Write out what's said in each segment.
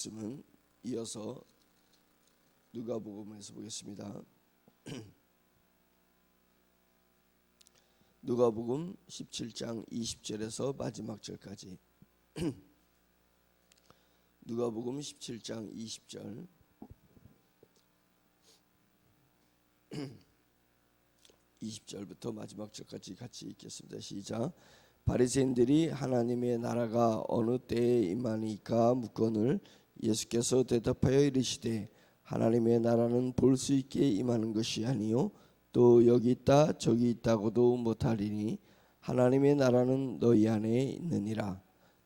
말씀은 이어서 누가복음에서 보겠습니다. 누가복음 17장 20절에서 마지막 절까지. 누가복음 17장 20절. 20절부터 마지막 절까지 같이 읽겠습니다. 시작. 바리새인들이 하나님의 나라가 어느 때에 임하니까 묻거늘 예수께서 대답하여 이르시되 하나님의 나라는 볼 수 있게 임하는 것이 아니요 또 여기 있다 저기 있다고도 못하리니 하나님의 나라는 너희 안에 있느니라.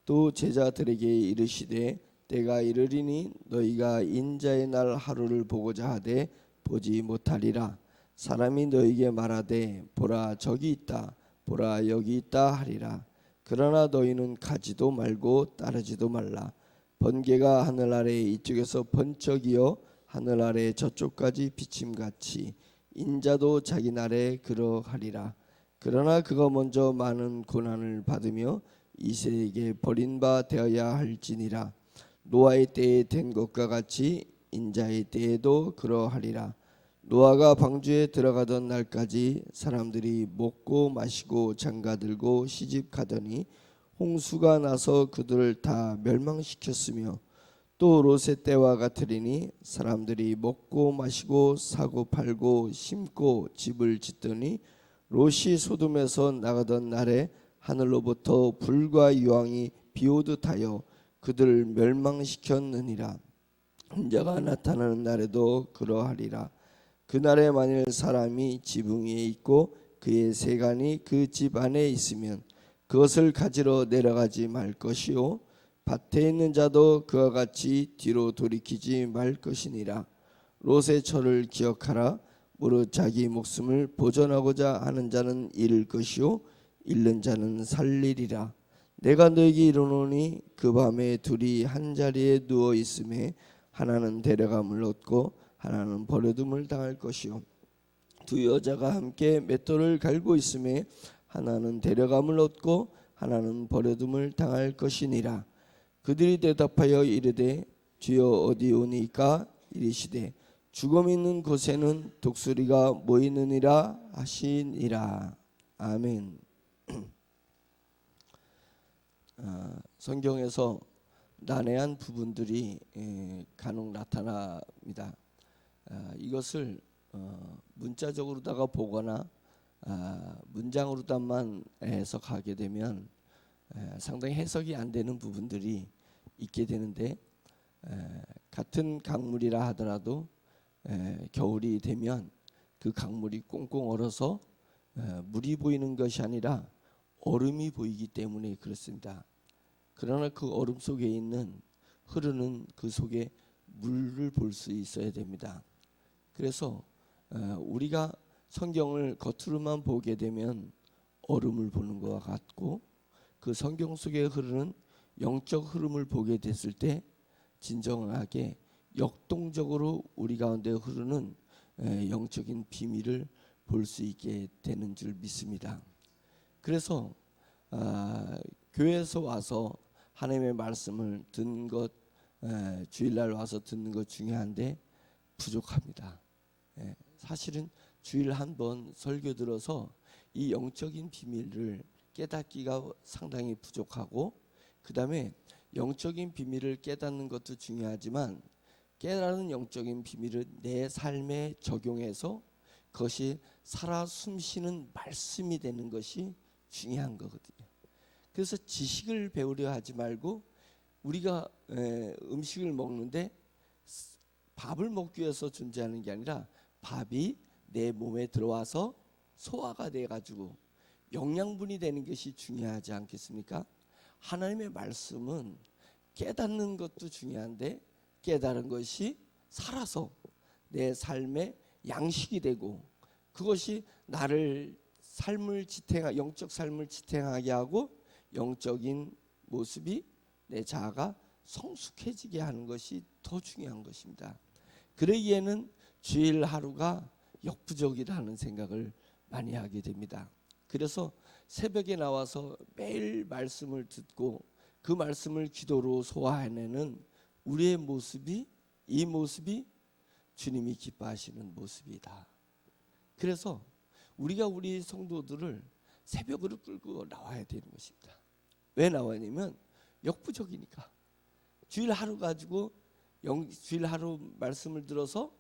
또 제자들에게 이르시되 때가 이르리니 너희가 인자의 날 하루를 보고자 하되 보지 못하리라. 사람이 너희에게 말하되 보라 저기 있다 보라 여기 있다 하리라. 그러나 너희는 가지도 말고 따르지도 말라. 번개가 하늘 아래 이쪽에서 번쩍이어 하늘 아래 저쪽까지 비침같이 인자도 자기 날에 그러하리라. 그러나 그가 먼저 많은 고난을 받으며 이 세에게 버린 바 되어야 할지니라. 노아의 때에 된 것과 같이 인자의 때에도 그러하리라. 노아가 방주에 들어가던 날까지 사람들이 먹고 마시고 장가들고 시집가더니 홍수가 나서 그들을 다 멸망시켰으며 또 롯의 때와 같으리니 사람들이 먹고 마시고 사고 팔고 심고 집을 짓더니 롯이 소돔에서 나가던 날에 하늘로부터 불과 유황이 비오듯 하여 그들을 멸망시켰느니라. 인자가 나타나는 날에도 그러하리라. 그날에 만일 사람이 지붕 위에 있고 그의 세간이 그 집 안에 있으면 그것을 가지러 내려가지 말 것이요 밭에 있는 자도 그와 같이 뒤로 돌이키지 말 것이니라. 롯의 철을 기억하라. 무릇 자기 목숨을 보존하고자 하는 자는 잃을 것이요 잃는 자는 살리리라. 내가 너에게 이르노니 그 밤에 둘이 한 자리에 누워 있음에 하나는 데려감을 얻고 하나는 버려둠을 당할 것이요 두 여자가 함께 맷돌을 갈고 있음에 하나는 데려감을 얻고 하나는 버려둠을 당할 것이니라. 그들이 대답하여 이르되 주여 어디 오니까? 이르시되 죽음 있는 곳에는 독수리가 모이느니라 하시니라. 아멘. 성경에서 난해한 부분들이 간혹 나타납니다. 이것을 문자적으로다가 보거나 문장으로다만 해석하게 되면 상당히 해석이 안 되는 부분들이 있게 되는데, 같은 강물이라 하더라도 겨울이 되면 그 강물이 꽁꽁 얼어서 물이 보이는 것이 아니라 얼음이 보이기 때문에 그렇습니다. 그러나 그 얼음 속에 있는 흐르는 그 속에 물을 볼 수 있어야 됩니다. 그래서 우리가 성경을 겉으로만 보게 되면 얼음을 보는 것과 같고, 그 성경 속에 흐르는 영적 흐름을 보게 됐을 때 진정하게 역동적으로 우리 가운데 흐르는 영적인 비밀을 볼 수 있게 되는 줄 믿습니다. 그래서 교회에서 와서 하나님의 말씀을 듣는 것, 주일날 와서 듣는 것 중요한데 부족합니다. 사실은 주일 한 번 설교 들어서 이 영적인 비밀을 깨닫기가 상당히 부족하고, 그 다음에 영적인 비밀을 깨닫는 것도 중요하지만 깨달은 영적인 비밀을 내 삶에 적용해서 그것이 살아 숨쉬는 말씀이 되는 것이 중요한 거거든요. 그래서 지식을 배우려 하지 말고 우리가 음식을 먹는데 밥을 먹기 위해서 존재하는 게 아니라 밥이 내 몸에 들어와서 소화가 돼가지고 영양분이 되는 것이 중요하지 않겠습니까? 하나님의 말씀은 깨닫는 것도 중요한데 깨달은 것이 살아서 내 삶의 양식이 되고 그것이 나를 영적 삶을 지탱하게 하고 영적인 모습이 내 자아가 성숙해지게 하는 것이 더 중요한 것입니다. 그러기에는 주일 하루가 역부족이라는 생각을 많이 하게 됩니다. 그래서 새벽에 나와서 매일 말씀을 듣고 그 말씀을 기도로 소화해내는 우리의 모습이, 이 모습이 주님이 기뻐하시는 모습이다. 그래서 우리가 우리 성도들을 새벽으로 끌고 나와야 되는 것입니다. 왜 나와냐면 역부족이니까. 주일 하루 가지고 주일 하루 말씀을 들어서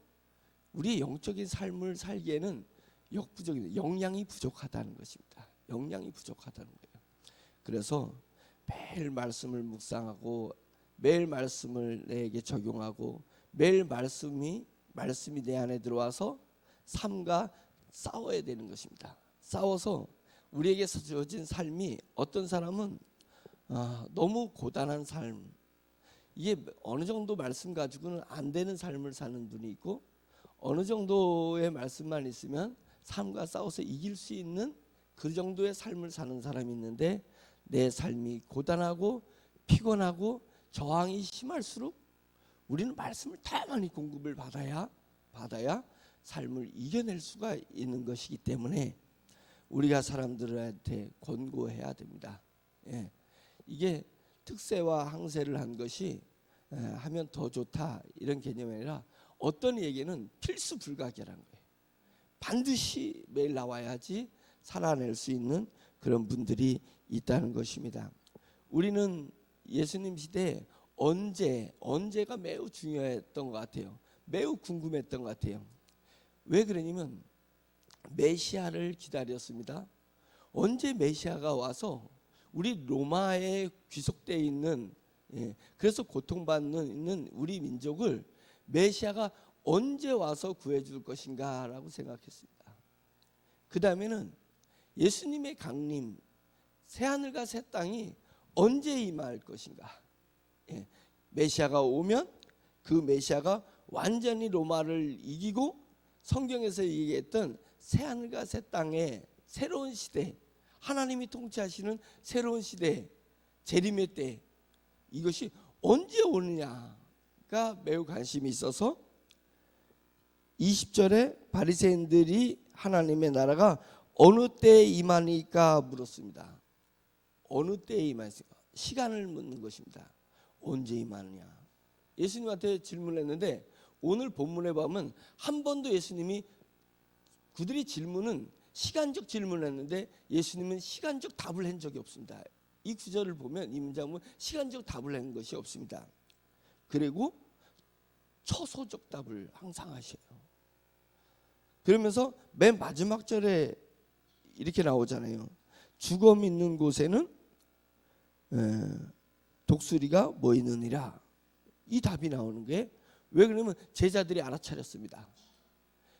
우리의 영적인 삶을 살기에는 역부족입니다. 영양이 부족하다는 것입니다. 영양이 부족하다는 거예요. 그래서 매일 말씀을 묵상하고 매일 말씀을 내게 적용하고 매일 말씀이 내 안에 들어와서 삶과 싸워야 되는 것입니다. 싸워서 우리에게 주어진 삶이, 어떤 사람은 너무 고단한 삶, 이게 어느 정도 말씀 가지고는 안 되는 삶을 사는 분이 있고, 어느 정도의 말씀만 있으면 삶과 싸워서 이길 수 있는 그 정도의 삶을 사는 사람이 있는데, 내 삶이 고단하고 피곤하고 저항이 심할수록 우리는 말씀을 더 많이 공급을 받아야 삶을 이겨낼 수가 있는 것이기 때문에 우리가 사람들한테 권고해야 됩니다. 예. 이게 특세와 항세를 한 것이 하면 더 좋다 이런 개념이 아니라 어떤 얘기는 필수 불가결한 거예요. 반드시 매일 나와야지 살아낼 수 있는 그런 분들이 있다는 것입니다. 우리는 예수님 시대에 언제가 매우 중요했던 것 같아요. 매우 궁금했던 것 같아요. 왜 그러냐면 메시아를 기다렸습니다. 언제 메시아가 와서 우리 로마에 귀속되어 있는, 그래서 고통받는 있는 우리 민족을 메시아가 언제 와서 구해줄 것인가 라고 생각했습니다. 그 다음에는 예수님의 강림, 새하늘과 새 땅이 언제 임할 것인가. 메시아가 오면 그 메시아가 완전히 로마를 이기고 성경에서 얘기했던 새하늘과 새 땅의 새로운 시대, 하나님이 통치하시는 새로운 시대, 재림의 때, 이것이 언제 오느냐가 매우 관심이 있어서 20절에 바리새인들이 하나님의 나라가 어느 때에 임하니까 물었습니다. 어느 때에 임하니까, 시간을 묻는 것입니다. 언제 임하느냐. 예수님한테 질문했는데 오늘 본문에 보면 한 번도 예수님이, 그들이 질문은 시간적 질문을 했는데 예수님은 시간적 답을 한 적이 없습니다. 이 구절을 보면, 이 문장은 시간적 답을 한 것이 없습니다. 그리고 초소적 답을 항상 하셔요. 그러면서 맨 마지막 절에 이렇게 나오잖아요. 죽음 있는 곳에는 독수리가 모이느니라. 이 답이 나오는 게 왜 그러냐면 제자들이 알아차렸습니다.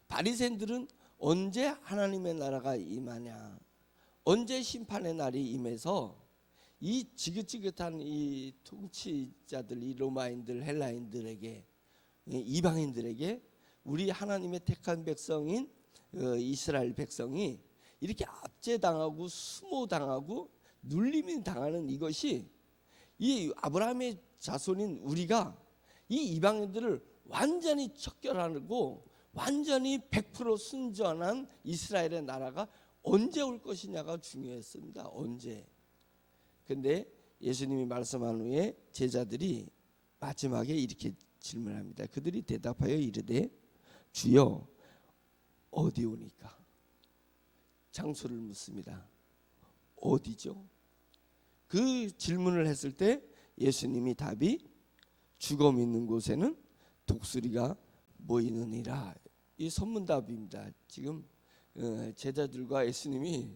바리새인들은 언제 하나님의 나라가 임하냐, 언제 심판의 날이 임해서 이 지긋지긋한 이 통치자들, 이 로마인들, 헬라인들에게, 이방인들에게 우리 하나님의 택한 백성인 이스라엘 백성이 이렇게 압제당하고 수모당하고 눌림이 당하는 이것이, 이 아브라함의 자손인 우리가 이 이방인들을 완전히 척결하고 완전히 100% 순전한 이스라엘의 나라가 언제 올 것이냐가 중요했습니다. 언제. 근데 예수님이 말씀한 후에 제자들이 마지막에 이렇게 질문합니다. 그들이 대답하여 이르되 주여 어디 오니까. 장소를 묻습니다. 어디죠? 그 질문을 했을 때 예수님이 답이 죽음 있는 곳에는 독수리가 모이느니라. 이 선문답입니다. 지금 제자들과 예수님이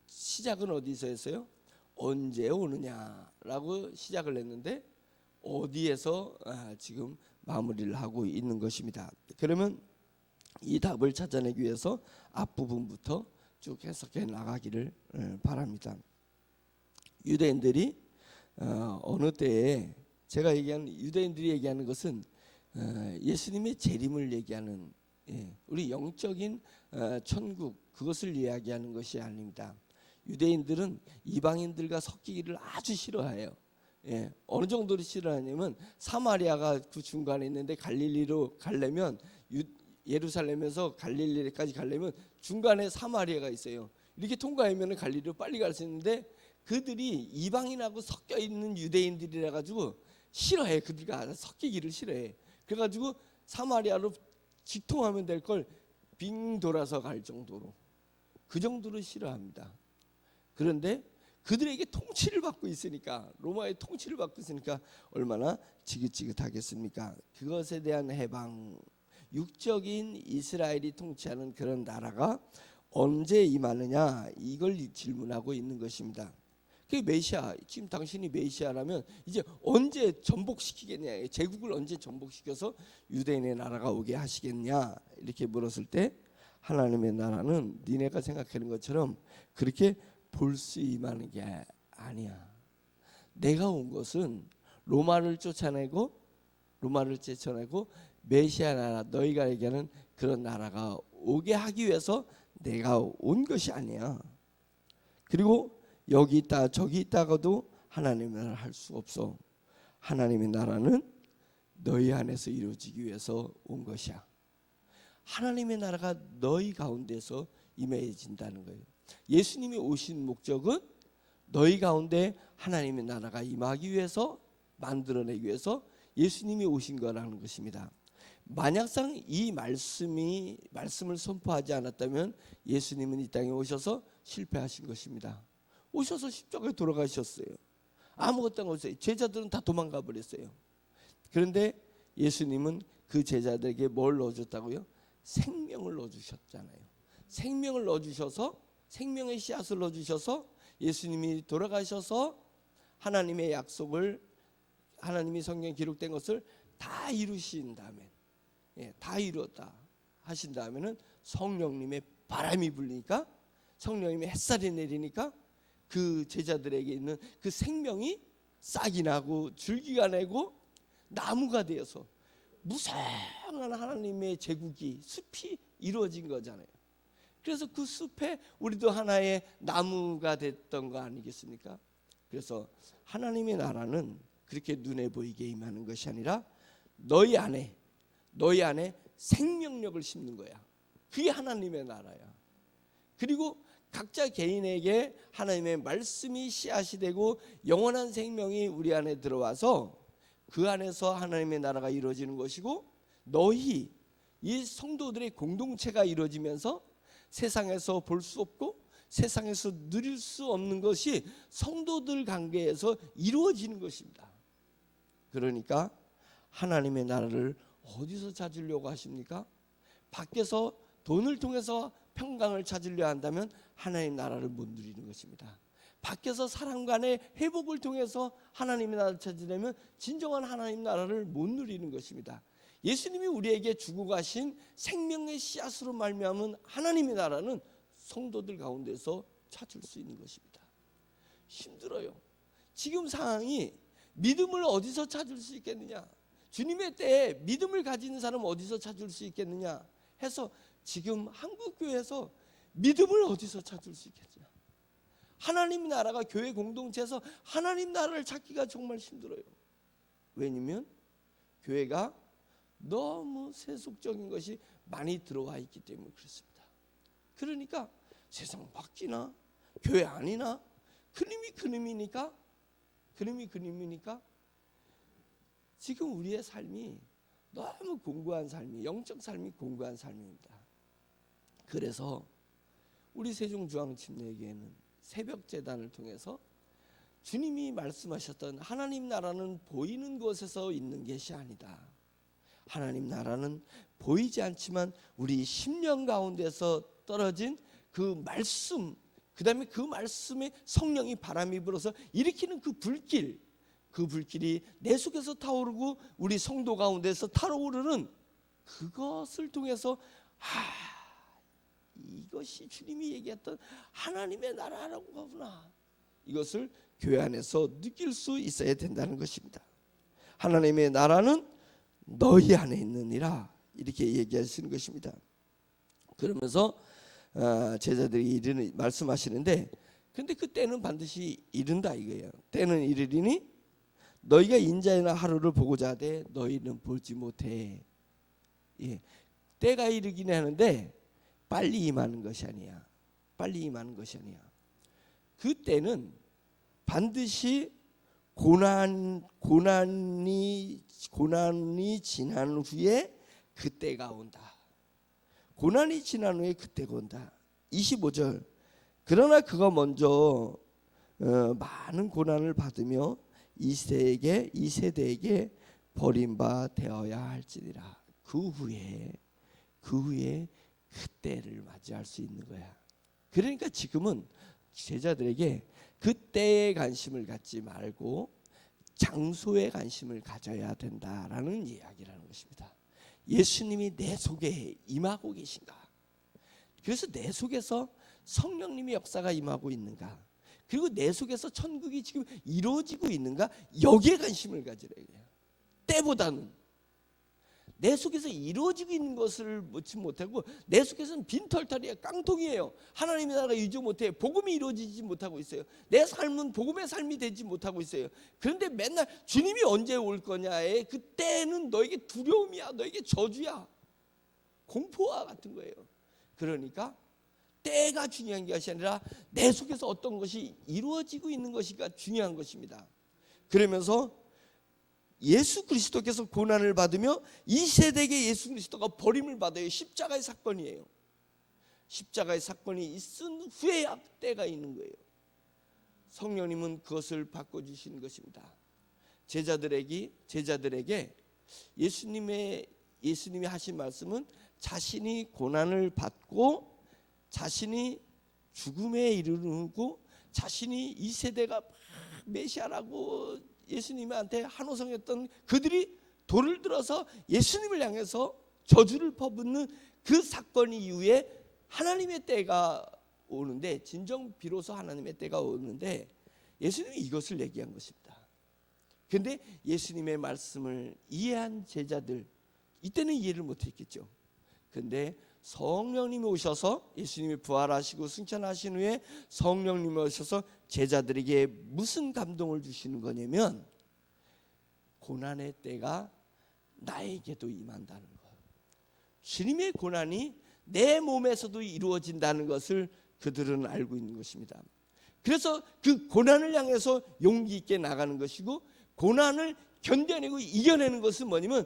시작은 어디서 했어요? 언제 오느냐라고 시작을 했는데 어디에서 지금 마무리를 하고 있는 것입니다. 그러면 이 답을 찾아내기 위해서 앞부분부터 쭉 해석해 나가기를 바랍니다. 유대인들이 어느 때에, 제가 얘기하는 유대인들이 얘기하는 것은 예수님의 재림을 얘기하는, 우리 영적인 천국, 그것을 이야기하는 것이 아닙니다. 유대인들은 이방인들과 섞이기를 아주 싫어해요. 어느 정도로 싫어하냐면 사마리아가 그 중간에 있는데 갈릴리로 가려면, 예루살렘에서 갈릴리까지 가려면 중간에 사마리아가 있어요. 이렇게 통과하면 갈릴리로 빨리 갈 수 있는데 그들이 이방인하고 섞여 있는 유대인들이라 가지고 싫어해. 그들과 섞이기를 싫어해. 그래가지고 사마리아로 직통하면 될 걸 빙 돌아서 갈 정도로, 그 정도로 싫어합니다. 그런데 그들에게 통치를 받고 있으니까, 로마의 통치를 받고 있으니까 얼마나 지긋지긋하겠습니까? 그것에 대한 해방, 육적인 이스라엘이 통치하는 그런 나라가 언제 임하느냐, 이걸 질문하고 있는 것입니다. 그 메시아, 지금 당신이 메시아라면 이제 언제 전복시키겠냐, 제국을 언제 전복시켜서 유대인의 나라가 오게 하시겠냐, 이렇게 물었을 때 하나님의 나라는 니네가 생각하는 것처럼 그렇게 볼 수 임하는 게 아니야. 내가 온 것은 로마를 쫓아내고 메시아 나라, 너희가 얘기하는 그런 나라가 오게 하기 위해서 내가 온 것이 아니야. 그리고 여기 있다 저기 있다가도 하나님의 나라를 할 수 없어. 하나님의 나라는 너희 안에서 이루어지기 위해서 온 것이야. 하나님의 나라가 너희 가운데서 임해진다는 거예요. 예수님이 오신 목적은 너희 가운데 하나님의 나라가 임하기 위해서, 만들어내기 위해서 예수님이 오신 거라는 것입니다. 만약상 이 말씀을 선포하지 않았다면 예수님은 이 땅에 오셔서 실패하신 것입니다. 오셔서 십자가에 돌아가셨어요. 아무것도 안 없어요. 제자들은 다 도망가 버렸어요. 그런데 예수님은 그 제자들에게 뭘 넣어줬다고요? 생명을 넣어주셨잖아요. 생명을 넣어주셔서, 생명의 씨앗을 넣어주셔서 예수님이 돌아가셔서 하나님의 약속을, 하나님이 성경에 기록된 것을 다 이루신 다음에, 다 이루었다 하신 다음에는 성령님의 바람이 불리니까, 성령님의 햇살이 내리니까 그 제자들에게 있는 그 생명이 싹이 나고 줄기가 내고 나무가 되어서 무성한 하나님의 제국이, 숲이 이루어진 거잖아요. 그래서 그 숲에 우리도 하나의 나무가 됐던 거 아니겠습니까? 그래서 하나님의 나라는 그렇게 눈에 보이게 임하는 것이 아니라 너희 안에 생명력을 심는 거야. 그게 하나님의 나라야. 그리고 각자 개인에게 하나님의 말씀이 씨앗이 되고 영원한 생명이 우리 안에 들어와서 그 안에서 하나님의 나라가 이루어지는 것이고, 너희 이 성도들의 공동체가 이루어지면서 세상에서 볼 수 없고 세상에서 누릴 수 없는 것이 성도들 관계에서 이루어지는 것입니다. 그러니까 하나님의 나라를 어디서 찾으려고 하십니까? 밖에서 돈을 통해서 평강을 찾으려 한다면 하나님 나라를 못 누리는 것입니다. 밖에서 사람 간의 회복을 통해서 하나님의 나라를 찾으려면 진정한 하나님 나라를 못 누리는 것입니다. 예수님이 우리에게 주고 가신 생명의 씨앗으로 말미암은 하나님의 나라는 성도들 가운데서 찾을 수 있는 것입니다. 힘들어요. 지금 상황이 믿음을 어디서 찾을 수 있겠느냐, 주님의 때에 믿음을 가지는 사람은 어디서 찾을 수 있겠느냐 해서 지금 한국교회에서 믿음을 어디서 찾을 수 있겠냐, 하나님 나라가 교회 공동체에서 하나님 나라를 찾기가 정말 힘들어요. 왜냐면 교회가 너무 세속적인 것이 많이 들어와 있기 때문에 그렇습니다. 그러니까 세상 밖이나 교회 아니나 그림이니까 지금 우리의 삶이 너무 공고한 삶이, 영적 삶이 공고한 삶입니다. 그래서 우리 세종중앙침례교회는 새벽 제단을 통해서 주님이 말씀하셨던 하나님 나라는 보이는 곳에서 있는 것이 아니다. 하나님 나라는 보이지 않지만 우리 심령 가운데서 떨어진 그 말씀, 그 다음에 그 말씀에 성령이 바람이 불어서 일으키는 그 불길이 내 속에서 타오르고 우리 성도 가운데서 타오르는 그것을 통해서 이것이 주님이 얘기했던 하나님의 나라라고 하구나, 이것을 교회 안에서 느낄 수 있어야 된다는 것입니다. 하나님의 나라는 너희 안에 있느니라, 이렇게 얘기하시는 것입니다. 그러면서 제자들이 말씀하시는데, 근데 그 때는 반드시 이른다 이거예요. 때는 이르리니 너희가 인자의 하루를 보고자 하되 너희는 보지 못해. 때가 이르긴 하는데 빨리 임하는 것이 아니야. 그 때는 반드시 고난이 지난 후에 그때가 온다. 고난이 지난 후에 그때가 온다. 25절. 그러나 그가 먼저 많은 고난을 받으며 이 세대에게 버림바 되어야 할지니라. 그 후에 그때를 맞이할 수 있는 거야. 그러니까 지금은 제자들에게 그때에 관심을 갖지 말고 장소에 관심을 가져야 된다라는 이야기라는 것입니다. 예수님이 내 속에 임하고 계신가? 그래서 내 속에서 성령님의 역사가 임하고 있는가? 그리고 내 속에서 천국이 지금 이루어지고 있는가? 여기에 관심을 가지래요. 때보다는 내 속에서 이루어지고 있는 것을 묻지 못하고 내 속에서는 빈털털이에요. 깡통이에요. 하나님의 나라가 이루어지지 못해. 복음이 이루어지지 못하고 있어요. 내 삶은 복음의 삶이 되지 못하고 있어요. 그런데 맨날 주님이 언제 올 거냐에 그때는 너에게 두려움이야. 너에게 저주야. 공포와 같은 거예요. 그러니까 때가 중요한 것이 아니라 내 속에서 어떤 것이 이루어지고 있는 것이가 중요한 것입니다. 그러면서 예수 그리스도께서 고난을 받으며 이 세대에게 예수 그리스도가 버림을 받아요. 십자가의 사건이에요. 십자가의 사건이 있은 후에야 때가 있는 거예요. 성령님은 그것을 바꿔주시는 것입니다. 제자들에게 예수님이 하신 말씀은 자신이 고난을 받고 자신이 죽음에 이르르고 자신이 이 세대가 메시아라고 예수님한테 한호성했던 그들이 돌을 들어서 예수님을 향해서 저주를 퍼붓는 그 사건 이후에 하나님의 때가 오는데, 진정 비로소 하나님의 때가 오는데 예수님이 이것을 얘기한 것입니다. 그런데 예수님의 말씀을 이해한 제자들, 이때는 이해를 못했겠죠. 그런데 성령님이 오셔서, 예수님이 부활하시고 승천하신 후에 성령님이 오셔서 제자들에게 무슨 감동을 주시는 거냐면 고난의 때가 나에게도 임한다는 것. 주님의 고난이 내 몸에서도 이루어진다는 것을 그들은 알고 있는 것입니다. 그래서 그 고난을 향해서 용기 있게 나가는 것이고, 고난을 견뎌내고 이겨내는 것은 뭐냐면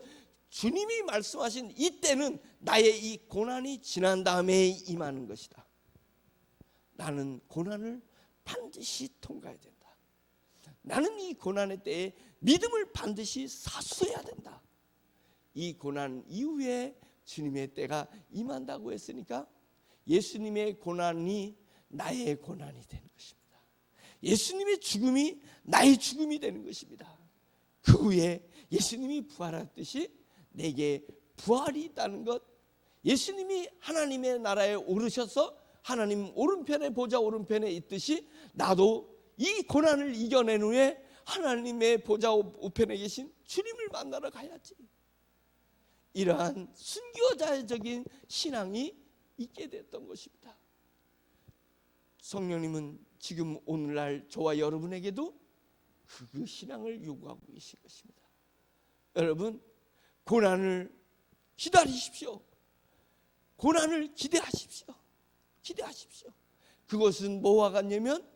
주님이 말씀하신 이때는 나의 이 고난이 지난 다음에 임하는 것이다. 나는 고난을 반드시 통과해야 된다. 나는 이 고난의 때에 믿음을 반드시 사수해야 된다. 이 고난 이후에 주님의 때가 임한다고 했으니까 예수님의 고난이 나의 고난이 되는 것입니다. 예수님의 죽음이 나의 죽음이 되는 것입니다. 그 후에 예수님이 부활했듯이 내게 부활이 있다는 것, 예수님이 하나님의 나라에 오르셔서 하나님 오른편에, 보좌 오른편에 있듯이 나도 이 고난을 이겨낸 후에 하나님의 보좌 우편에 계신 주님을 만나러 가야지. 이러한 순교자적인 신앙이 있게 됐던 것입니다. 성령님은 지금 오늘날 저와 여러분에게도 그 신앙을 요구하고 계신 것입니다. 여러분, 고난을 기다리십시오. 고난을 기대하십시오. 기대하십시오. 그것은 뭐와 같냐면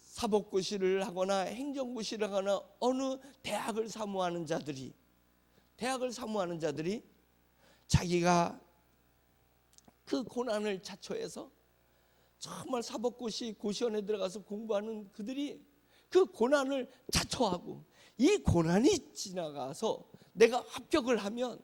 사법고시를 하거나 행정고시를 하거나 어느 대학을 사모하는 자들이 자기가 그 고난을 자초해서 정말 사법고시 고시원에 들어가서 공부하는 그들이 그 고난을 자초하고 이 고난이 지나가서 내가 합격을 하면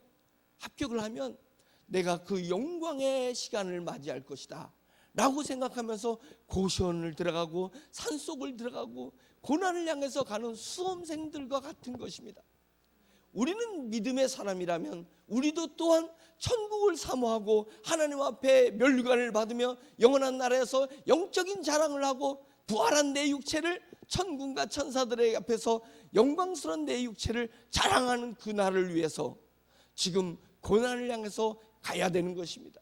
내가 그 영광의 시간을 맞이할 것이다 라고 생각하면서 고시원을 들어가고 산속을 들어가고 고난을 향해서 가는 수험생들과 같은 것입니다. 우리는 믿음의 사람이라면 우리도 또한 천국을 사모하고 하나님 앞에 면류관을 받으며 영원한 나라에서 영적인 자랑을 하고 부활한 내 육체를 천군과 천사들의 앞에서 영광스러운 내 육체를 자랑하는 그 날을 위해서 지금 고난을 향해서 가야 되는 것입니다.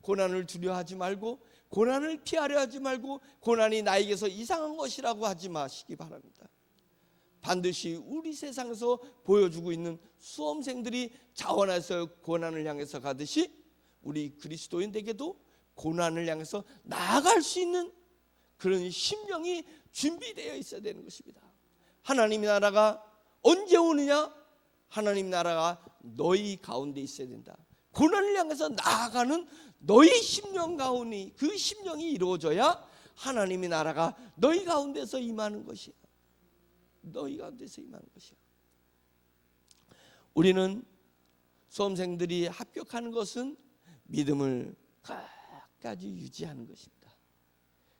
고난을 두려워하지 말고, 고난을 피하려 하지 말고, 고난이 나에게서 이상한 것이라고 하지 마시기 바랍니다. 반드시 우리 세상에서 보여주고 있는 수험생들이 자원해서 고난을 향해서 가듯이 우리 그리스도인에게도 고난을 향해서 나아갈 수 있는 그런 심령이 준비되어 있어야 되는 것입니다. 하나님의 나라가 언제 오느냐? 하나님 나라가 너희 가운데 있어야 된다. 고난을 향해서 나아가는 너희 심령 가운데 그 심령이 이루어져야 하나님의 나라가 너희 가운데서 임하는 것이야. 너희 가운데서 임하는 것이야. 우리는 수험생들이 합격하는 것은 믿음을 끝까지 유지하는 것입니다.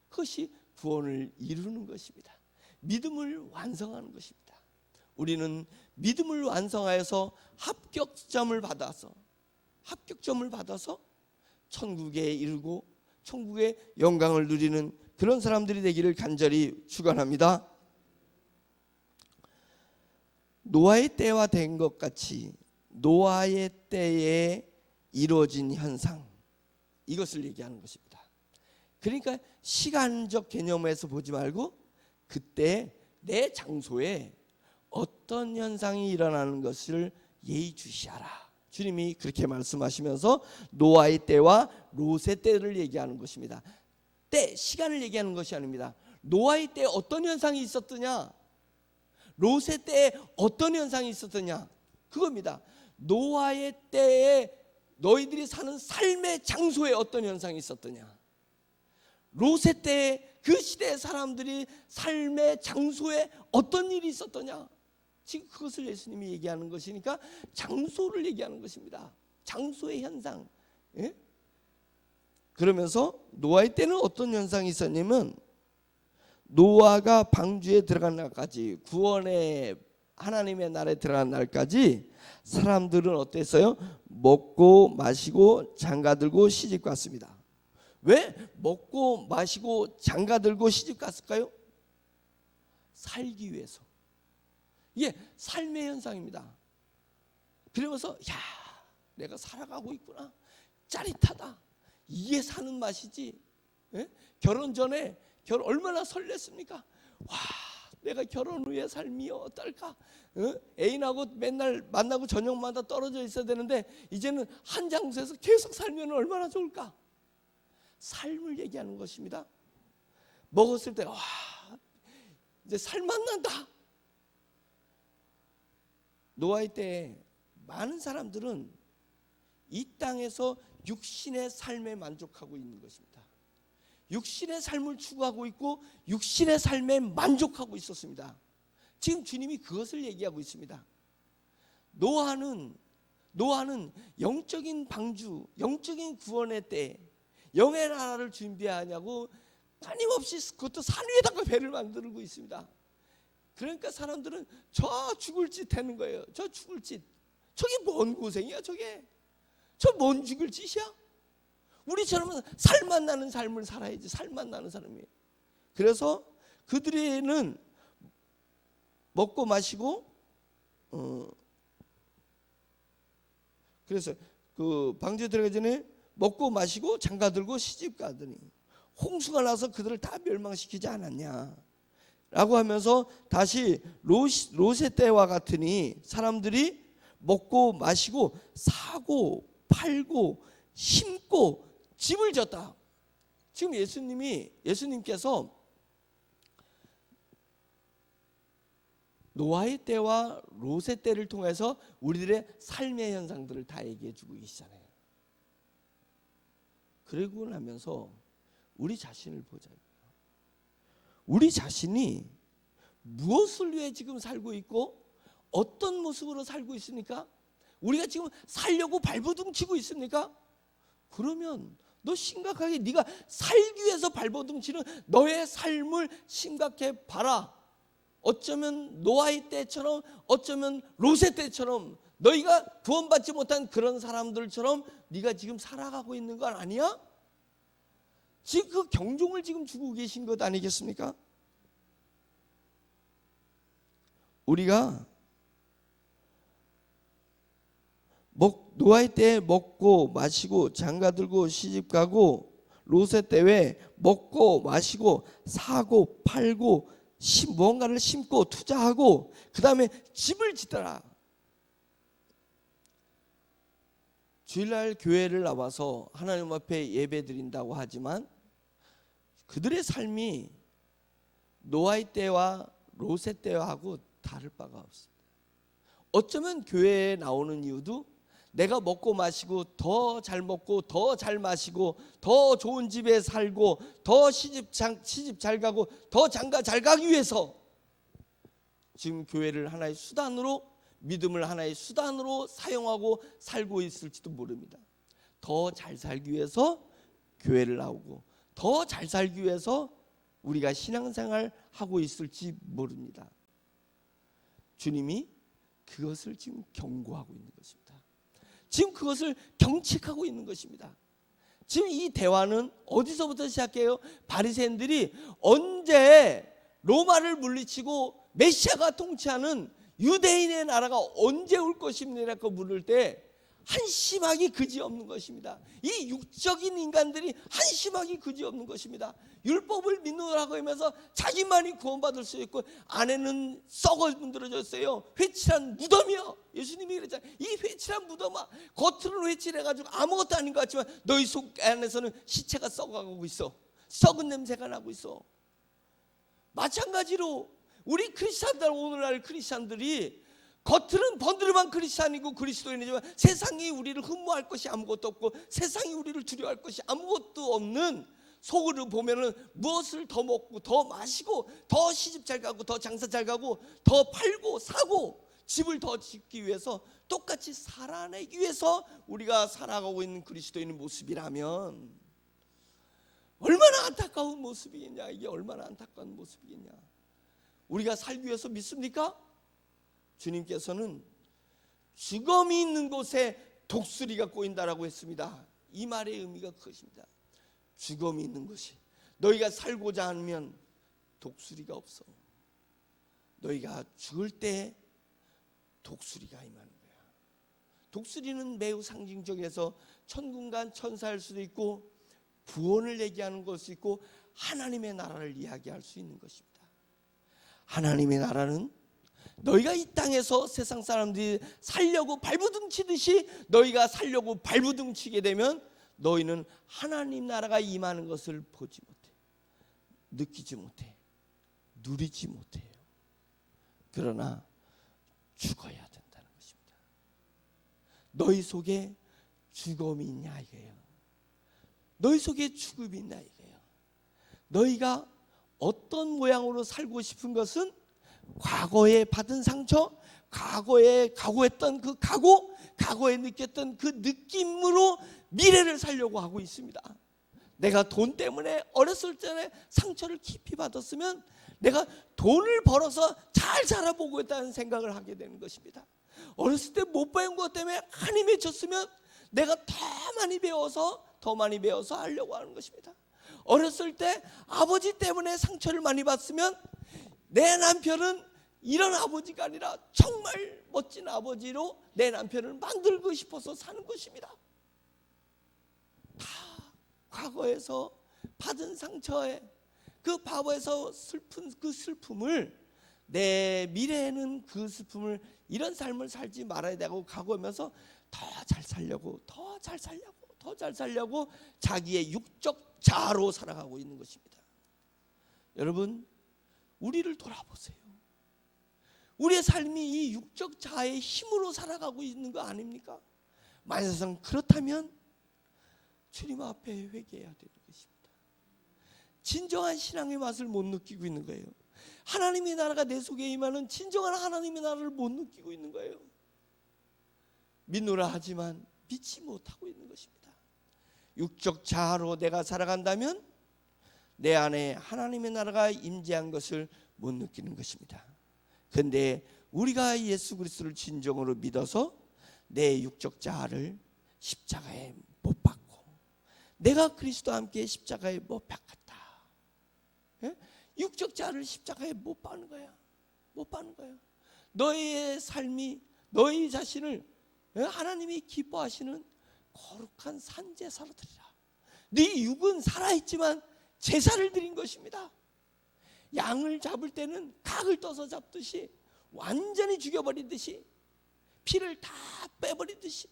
그것이 구원을 이루는 것입니다. 믿음을 완성하는 것입니다. 우리는 믿음을 완성하여서 합격점을 받아서 천국에 이르고 천국의 영광을 누리는 그런 사람들이 되기를 간절히 축원합니다. 노아의 때와 된 것 같이 노아의 때에 이루어진 현상, 이것을 얘기하는 것입니다. 그러니까 시간적 개념에서 보지 말고 그때 내 장소에 어떤 현상이 일어나는 것을 예의주시하라. 주님이 그렇게 말씀하시면서 노아의 때와 롯의 때를 얘기하는 것입니다. 때, 시간을 얘기하는 것이 아닙니다. 노아의 때에 어떤 현상이 있었더냐, 롯의 때에 어떤 현상이 있었더냐, 그겁니다. 노아의 때에 너희들이 사는 삶의 장소에 어떤 현상이 있었더냐, 롯의 때에 그 시대의 사람들이 삶의 장소에 어떤 일이 있었더냐, 지금 그것을 예수님이 얘기하는 것이니까 장소를 얘기하는 것입니다. 장소의 현상. 예? 그러면서 노아의 때는 어떤 현상이 있었냐면, 노아가 방주에 들어간 날까지, 구원의 하나님의 나라에 들어간 날까지 사람들은 어땠어요? 먹고 마시고 장가들고 시집갔습니다. 왜 먹고 마시고 장가들고 시집갔을까요? 살기 위해서. 이게 삶의 현상입니다. 그러면서 야, 내가 살아가고 있구나, 짜릿하다, 이게 사는 맛이지. 예? 결혼 전에 얼마나 설렜습니까? 와, 내가 결혼 후의 삶이 어떨까? 애인하고 맨날 만나고 저녁마다 떨어져 있어야 되는데 이제는 한 장소에서 계속 살면 얼마나 좋을까? 삶을 얘기하는 것입니다. 먹었을 때 와, 이제 살맛 난다. 노아의 때에 많은 사람들은 이 땅에서 육신의 삶에 만족하고 있는 것입니다. 육신의 삶을 추구하고 있고 육신의 삶에 만족하고 있었습니다. 지금 주님이 그것을 얘기하고 있습니다. 노아는 영적인 방주, 영적인 구원의 때, 영의 나라를 준비하냐고 끊임없이 그것도 산 위에다가 배를 만들고 있습니다. 그러니까 사람들은 저 죽을 짓 하는 거예요. 저 죽을 짓. 저게 뭔 고생이야 저게. 저 뭔 죽을 짓이야. 우리처럼 살맛 나는 삶을 살아야지. 살맛 나는 사람이에요. 그래서 그들에는 먹고 마시고 그래서 그 방주에 들어가기 전에 먹고 마시고 장가들고 시집 가더니 홍수가 나서 그들을 다 멸망시키지 않았냐 라고 하면서 다시 롯의 때와 같으니 사람들이 먹고 마시고 사고 팔고 심고 집을 졌다. 지금 예수님께서 노아의 때와 롯의 때를 통해서 우리들의 삶의 현상들을 다 얘기해 주고 계시잖아요. 그러고 나면서 우리 자신을 보자고요. 우리 자신이 무엇을 위해 지금 살고 있고 어떤 모습으로 살고 있습니까? 우리가 지금 살려고 발버둥 치고 있습니까? 그러면 너 심각하게 네가 살기 위해서 발버둥 치는 너의 삶을 심각해 봐라. 어쩌면 노아의 때처럼, 어쩌면 롯의 때처럼 너희가 구원받지 못한 그런 사람들처럼 네가 지금 살아가고 있는 건 아니야? 지금 그 경종을 지금 주고 계신 것 아니겠습니까? 우리가 노아의 때에 먹고 마시고 장가들고 시집가고 롯의 때에 먹고 마시고 사고 팔고 무언가를 심고 투자하고 그 다음에 집을 짓더라. 주일날 교회를 나와서 하나님 앞에 예배 드린다고 하지만 그들의 삶이 노아의 때와 롯의 때하고 다를 바가 없습니다. 어쩌면 교회에 나오는 이유도 내가 먹고 마시고 더 잘 먹고 더 잘 마시고 더 좋은 집에 살고 더 시집 잘 가고 더 장가 잘 가기 위해서 지금 교회를 하나의 수단으로, 믿음을 하나의 수단으로 사용하고 살고 있을지도 모릅니다. 더 잘 살기 위해서 교회를 나오고 더 잘 살기 위해서 우리가 신앙생활 하고 있을지 모릅니다. 주님이 그것을 지금 경고하고 있는 것입니다. 지금 그것을 경책하고 있는 것입니다. 지금 이 대화는 어디서부터 시작해요? 바리새인들이 언제 로마를 물리치고 메시아가 통치하는 유대인의 나라가 언제 올 것입니까? 물을 때 한심하기 그지없는 것입니다. 이 육적인 인간들이 한심하기 그지없는 것입니다. 율법을 믿느라고 하면서 자기만이 구원받을 수 있고 안에는 썩어 문드러졌어요. 회칠한 무덤이요. 예수님이 그랬잖아요. 이 회칠한 무덤아, 겉으로는 회칠해가지고 아무것도 아닌 것 같지만 너희 속 안에서는 시체가 썩어가고 있어. 썩은 냄새가 나고 있어. 마찬가지로 우리 크리스찬들, 오늘날 크리스찬들이 겉으로는 번드름한 크리스찬이고 그리스도인이지만 세상이 우리를 흠모할 것이 아무것도 없고 세상이 우리를 두려워할 것이 아무것도 없는, 속으로 보면은 무엇을 더 먹고 더 마시고 더 시집 잘 가고 더 장사 잘 가고 더 팔고 사고 집을 더 짓기 위해서 똑같이 살아내기 위해서 우리가 살아가고 있는 그리스도인의 모습이라면 얼마나 안타까운 모습이겠냐. 이게 얼마나 안타까운 모습이겠냐. 우리가 살기 위해서 믿습니까? 주님께서는 죽음이 있는 곳에 독수리가 꼬인다라고 했습니다. 이 말의 의미가 그것입니다. 죽음이 있는 곳이, 너희가 살고자 하면 독수리가 없어. 너희가 죽을 때 독수리가 임하는 거야. 독수리는 매우 상징적이어서 천군간 천사일 수도 있고 구원을 얘기하는 것도 있고 하나님의 나라를 이야기할 수 있는 것입니다. 하나님의 나라는 너희가 이 땅에서 세상 사람들이 살려고 발부둥 치듯이 너희가 살려고 발부둥 치게 되면 너희는 하나님 나라가 임하는 것을 보지 못해, 느끼지 못해, 누리지 못해요. 그러나 죽어야 된다는 것입니다. 너희 속에 죽음이 있냐 이거예요. 너희 속에 죽음이 있냐 이거예요. 너희가 어떤 모양으로 살고 싶은 것은 과거에 받은 상처, 과거에 각오했던 그 각오, 과거에 느꼈던 그 느낌으로 미래를 살려고 하고 있습니다. 내가 돈 때문에 어렸을 때 상처를 깊이 받았으면 내가 돈을 벌어서 잘 살아보고 있다는 생각을 하게 되는 것입니다. 어렸을 때 못 배운 것 때문에 한이 맺혔으면 내가 더 많이 배워서 하려고 하는 것입니다. 어렸을 때 아버지 때문에 상처를 많이 받으면 내 남편은 이런 아버지가 아니라 정말 멋진 아버지로 내 남편을 만들고 싶어서 사는 것입니다. 다 과거에서 받은 상처에 그 과거에서 슬픈 그 슬픔을, 내 미래에는 그 슬픔을, 이런 삶을 살지 말아야 되고 각오하면서 더 잘 살려고 자기의 육적 자아로 살아가고 있는 것입니다. 여러분, 우리를 돌아보세요. 우리의 삶이 이 육적 자아의 힘으로 살아가고 있는 거 아닙니까? 만약에 그렇다면 주님 앞에 회개해야 되는 것입니다. 진정한 신앙의 맛을 못 느끼고 있는 거예요. 하나님의 나라가 내 속에 임하는 진정한 하나님의 나라를 못 느끼고 있는 거예요. 믿노라 하지만 믿지 못하고 있는 것입니다. 육적 자아로 내가 살아간다면 내 안에 하나님의 나라가 임재한 것을 못 느끼는 것입니다. 그런데 우리가 예수 그리스도를 진정으로 믿어서 내 육적 자아를 십자가에 못 박고 내가 그리스도와 함께 십자가에 못 박았다. 예? 육적 자아를 십자가에 못 박는 거야. 못 박는 거야. 너의 삶이, 너희 자신을 하나님이 기뻐하시는 거룩한 산제사로 드리라. 네 육은 살아있지만 제사를 드린 것입니다. 양을 잡을 때는 각을 떠서 잡듯이 완전히 죽여버리듯이 피를 다 빼버리듯이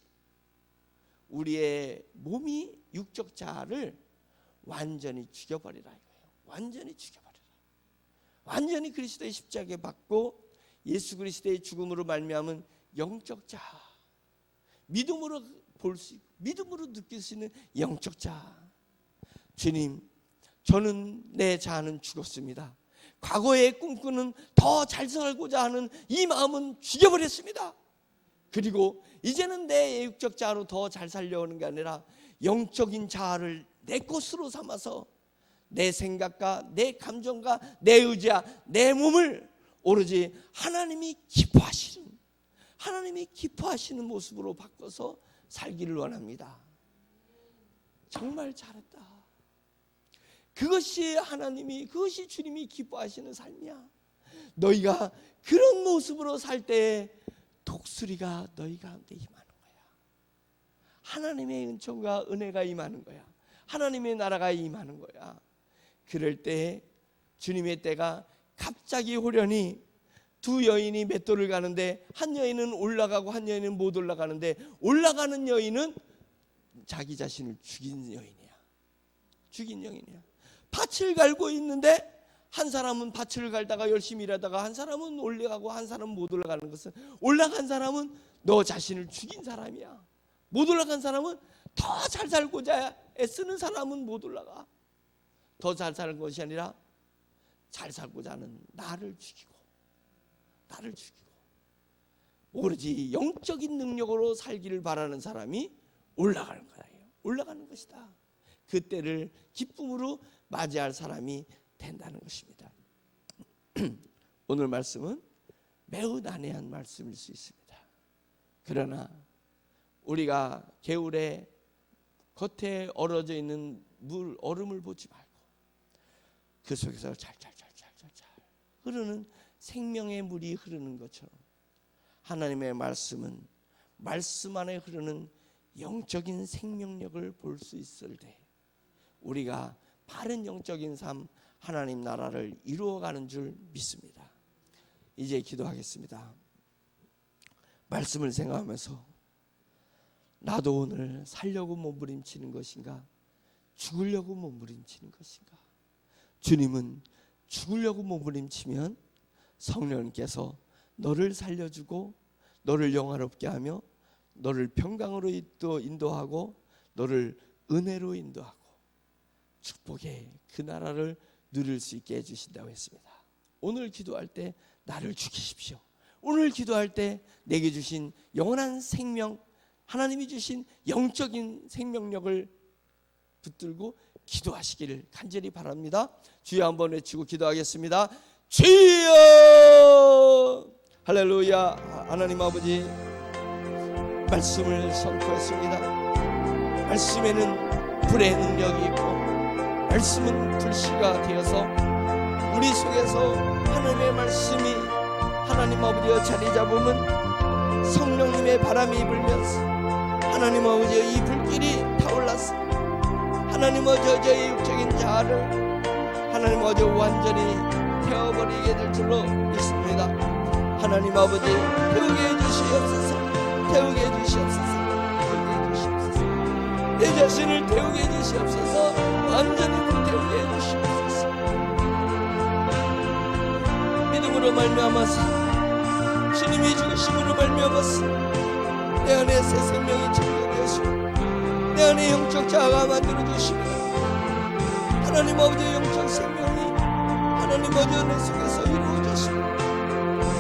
우리의 몸이 육적 자아를 완전히 죽여버리라 이거예요. 완전히 죽여버리라. 완전히 그리스도의 십자가에 받고 예수 그리스도의 죽음으로 말미암은 영적 자, 믿음으로 볼 수 있고 믿음으로 느낄 수 있는 영적 자. 주님, 저는 내 자아는 죽었습니다. 과거에 꿈꾸는 더 잘 살고자 하는 이 마음은 죽여버렸습니다. 그리고 이제는 내 육적 자아로 더 잘 살려오는 게 아니라 영적인 자아를 내 것으로 삼아서 내 생각과 내 감정과 내 의지와 내 몸을 오로지 하나님이 기뻐하시는 모습으로 바꿔서 살기를 원합니다. 정말 잘했다. 그것이 주님이 기뻐하시는 삶이야. 너희가 그런 모습으로 살 때에 독수리가 너희 가운데 임하는 거야. 하나님의 은총과 은혜가 임하는 거야. 하나님의 나라가 임하는 거야. 그럴 때 주님의 때가 갑자기 호련히 두 여인이 맷돌을 가는데 한 여인은 올라가고 한 여인은 못 올라가는데 올라가는 여인은 자기 자신을 죽인 여인이야. 밭을 갈고 있는데 한 사람은 밭을 갈다가 열심히 일하다가 한 사람은 올라가고 한 사람은 못 올라가는 것은, 올라간 사람은 너 자신을 죽인 사람이야. 못 올라간 사람은 더 잘 살고자 애쓰는 사람은 못 올라가. 더 잘 사는 것이 아니라 잘 살고자 하는 나를 죽이고 오로지 영적인 능력으로 살기를 바라는 사람이 올라가는 거예요. 올라가는 것이다. 그때를 기쁨으로 맞이할 사람이 된다는 것입니다. 오늘 말씀은 매우 난해한 말씀일 수 있습니다. 그러나 우리가 개울에 겉에 얼어져 있는 얼음을 보지 말고 그 속에서 잘잘 흐르는 생명의 물이 흐르는 것처럼 하나님의 말씀은 말씀 안에 흐르는 영적인 생명력을 볼 수 있을 때 우리가 바른 영적인 삶, 하나님 나라를 이루어가는 줄 믿습니다. 이제 기도하겠습니다. 말씀을 생각하면서 나도 오늘 살려고 몸부림치는 것인가, 죽으려고 몸부림치는 것인가? 주님은 죽으려고 몸부림치면 성령님께서 너를 살려주고 너를 영화롭게 하며 너를 평강으로 인도하고 너를 은혜로 인도하고 축복의 그 나라를 누릴 수 있게 해주신다고 했습니다. 오늘 기도할 때 나를 죽이십시오. 오늘 기도할 때 내게 주신 영원한 생명, 하나님이 주신 영적인 생명력을 붙들고 기도하시기를 간절히 바랍니다. 주여 한번 외치고 기도하겠습니다. 주여! 할렐루야. 하나님 아버지, 말씀을 선포했습니다. 말씀에는 불의 능력이 있고 말씀은 불씨가 되어서 우리 속에서 하나님의 말씀이 하나님 아버지여 자리 잡으면 성령님의 바람이 불면서 하나님 아버지의 이 불길이 타올랐어. 하나님 아버지의 저의 육적인 자아를 하나님 아버지 완전히 태워버리게 될 줄로 믿습니다. 하나님 아버지 태우게 해주시옵소서. 태우게 해주시옵소서. 내 자신을 태우게 해주시옵소서. 완전히 불태우게 해주시옵소서. 믿음으로 말미암아서 주님이 죽으심으로 말미암아서 내 안에 새 생명이 창조되었으며 내 안에 영적 자아가 만들어주시며 하나님 아버지의 영적 생명이 하나님 아버지 내 속에서 이루어졌으며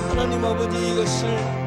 하나님 아버지 이것을